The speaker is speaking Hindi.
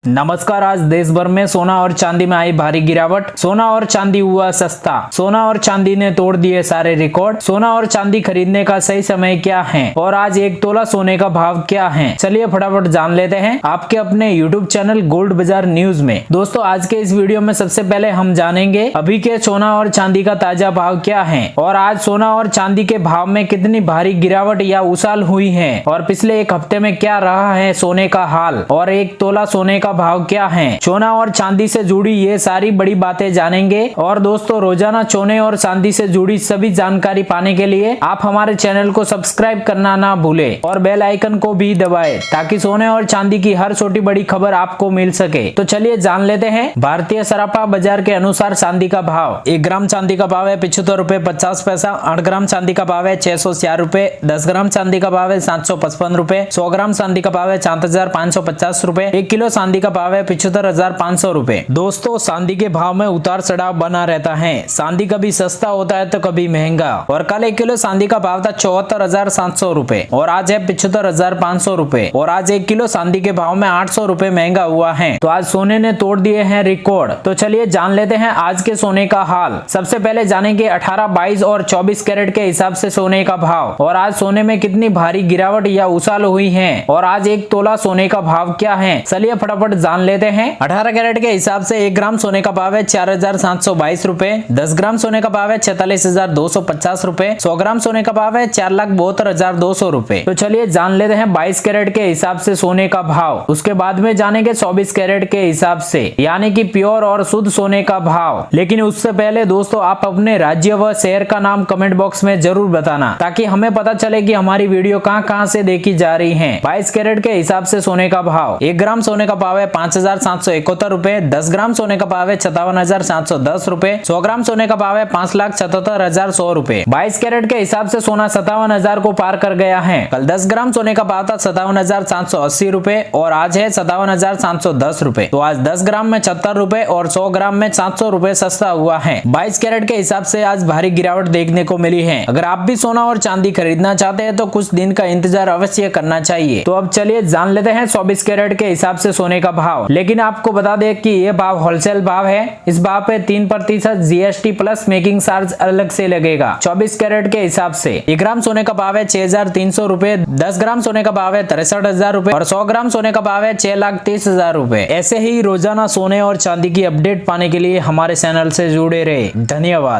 नमस्कार। आज देश भर में सोना और चांदी में आई भारी गिरावट। सोना और चांदी हुआ सस्ता। सोना और चांदी ने तोड़ दिए सारे रिकॉर्ड। सोना और चांदी खरीदने का सही समय क्या है और आज एक तोला सोने का भाव क्या है, चलिए फटाफट जान लेते हैं आपके अपने यूट्यूब चैनल गोल्ड बाजार न्यूज में। दोस्तों, आज के इस वीडियो में सबसे पहले हम जानेंगे अभी के सोना और चांदी का ताजा भाव क्या है और आज सोना और चांदी के भाव में कितनी भारी गिरावट या उछाल हुई है और पिछले एक हफ्ते में क्या रहा है सोने का हाल और एक तोला सोने का भाव क्या है। सोना और चांदी से जुड़ी ये सारी बड़ी बातें जानेंगे। और दोस्तों, रोजाना सोने और चांदी से जुड़ी सभी जानकारी पाने के लिए आप हमारे चैनल को सब्सक्राइब करना ना भूलें और बेल आइकन को भी दबाएं ताकि सोने और चांदी की हर छोटी बड़ी खबर आपको मिल सके। तो चलिए जान लेते हैं भारतीय सराफा बाजार के अनुसार चांदी का भाव। 1 ग्राम चांदी का भाव है 75 रुपए 50 पैसा। 8 ग्राम चांदी का भाव है 604 रुपए। 10 ग्राम चांदी का भाव है 755 रुपए। 100 ग्राम चांदी का भाव है 7550 रुपए। 1 किलो चांदी का भाव है 75,500 रुपए। दोस्तों, चांदी के भाव में उतार चढ़ाव बना रहता है। चांदी कभी सस्ता होता है तो कभी महंगा। और कल 1 किलो चांदी का भाव था 74,700 रुपए और आज है 75,500 रुपए। और आज 1 किलो चांदी के भाव में 800 रुपए महंगा हुआ है। तो आज सोने ने तोड़ दिए हैं रिकॉर्ड। तो चलिए जान लेते हैं आज के सोने का हाल। सबसे पहले जानेंगे 18, 22 और 24 कैरेट के हिसाब से सोने का भाव और आज सोने में कितनी भारी गिरावट या उछाल हुई है और आज एक तोला सोने का भाव क्या है, चलिए फटाफट जान लेते हैं। 18 कैरेट के हिसाब से 1 ग्राम सोने का भाव है 4,722 रुपए। 10 ग्राम सोने का भाव है 46,250 रुपए। 100 ग्राम सोने का भाव है 4,72,200 रुपए। तो चलिए जान लेते हैं 22 कैरेट के हिसाब से सोने का भाव। उसके बाद में जानेंगे 24 कैरेट के हिसाब से यानी कि प्योर और शुद्ध सोने का भाव। लेकिन उससे पहले दोस्तों, आप अपने राज्य व शहर का नाम कमेंट बॉक्स में जरूर बताना ताकि हमें पता चले कि हमारी वीडियो कहां से देखी जा रही है। 22 कैरेट के हिसाब से सोने का भाव। 1 ग्राम सोने का भाव है 5,771 रुपए। 10 ग्राम सोने का भाव है 57,710 रुपए। 100 ग्राम सोने का भाव है 5,77,100 रुपए। 22 कैरेट के हिसाब से सोना 57,000 को पार कर गया है। कल 10 ग्राम सोने का भाव था 57,780 रुपए और आज है 57,710 रुपए। तो आज 10 ग्राम में 76 रुपए और 100 ग्राम में 700 रुपए सस्ता हुआ है। 22 कैरेट के हिसाब से आज भारी गिरावट देखने को मिली है। अगर आप भी सोना और चांदी खरीदना चाहते हैं तो कुछ दिन का इंतजार अवश्य करना चाहिए। तो अब चलिए जान लेते हैं 24 कैरेट के हिसाब से सोने का भाव। लेकिन आपको बता दें कि ये भाव होलसेल भाव है। इस भाव पे 3% जीएसटी प्लस मेकिंग चार्ज अलग से लगेगा। 24 कैरेट के हिसाब से 1 ग्राम सोने का भाव है 6,300 रुपए। 10 ग्राम सोने का भाव है 63,000 रुपए और 100 ग्राम सोने का भाव है 6,30,000 रुपए। ऐसे ही रोजाना सोने और चांदी की अपडेट पाने के लिए हमारे चैनल से जुड़े रहे। धन्यवाद।